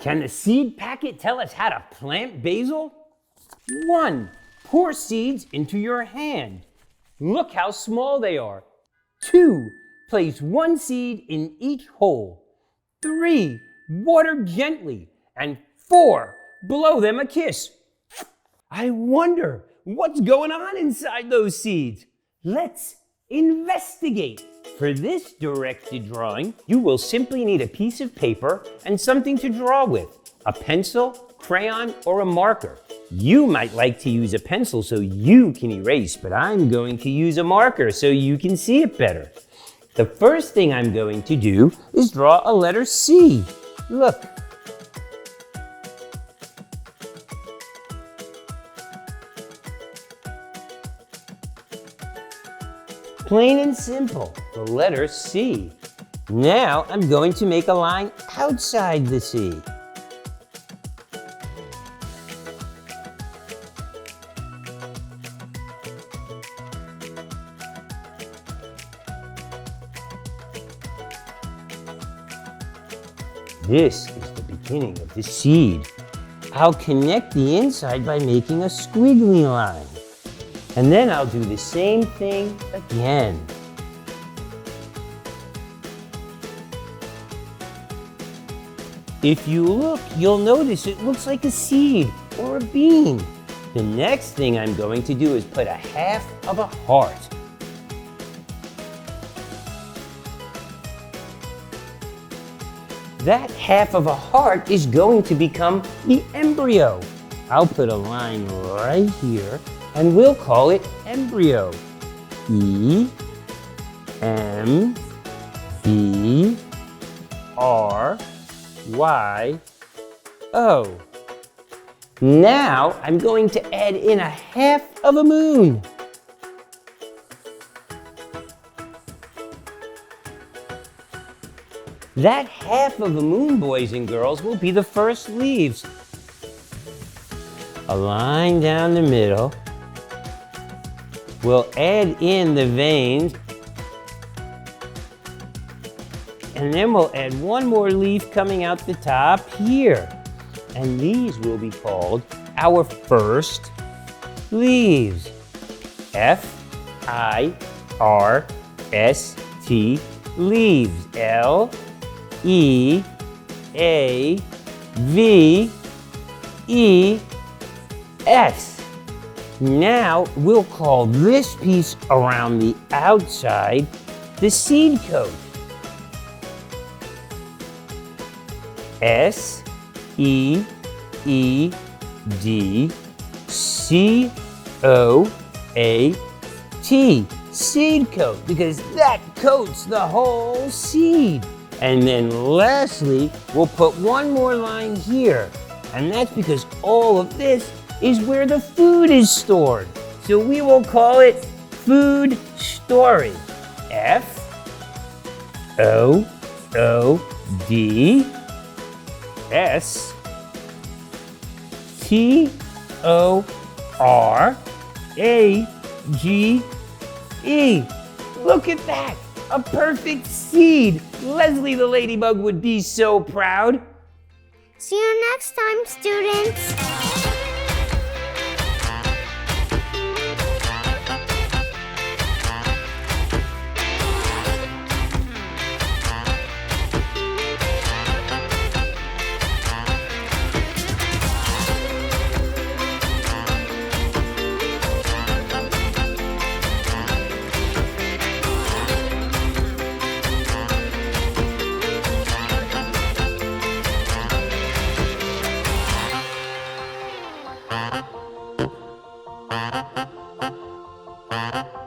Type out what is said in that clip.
Can the seed packet tell us how to plant basil? 1. Pour seeds into your hand. Look how small they are. 2. Place 1 seed in each hole. 3. Water gently. And 4. Blow them a kiss. I wonder what's going on inside those seeds. Let's investigate. For this directed drawing, you will simply need a piece of paper and something to draw with. A pencil, crayon, or a marker. You might like to use a pencil so you can erase, but I'm going to use a marker so you can see it better. The first thing I'm going to do is draw a letter C. Look. Plain and simple, the letter C. Now I'm going to make a line outside the C. This is the beginning of the seed. I'll connect the inside by making a squiggly line. And then I'll do the same thing again. If you look, you'll notice it looks like a seed or a bean. The next thing I'm going to do is put a half of a heart. That half of a heart is going to become the embryo. I'll put a line right here and we'll call it embryo. E, M, B, R, Y, O. Now I'm going to add in a half of a moon. That half of a moon, boys and girls, will be the first leaves. A line down the middle. We'll add in the veins. And then we'll add one more leaf coming out the top here. And these will be called our first leaves. F-I-R-S-T, leaves. L-E-A-V-E-S. Now we'll call this piece around the outside the seed coat. S-E-E-D-C-O-A-T, seed coat, because that coats the whole seed. And then lastly, we'll put one more line here, and that's because all of this is where the food is stored. So we will call it food storage. F-O-O-D-S-T-O-R-A-G-E. Look at that, a perfect seed. Leslie the ladybug would be so proud. See you next time, students. Bye.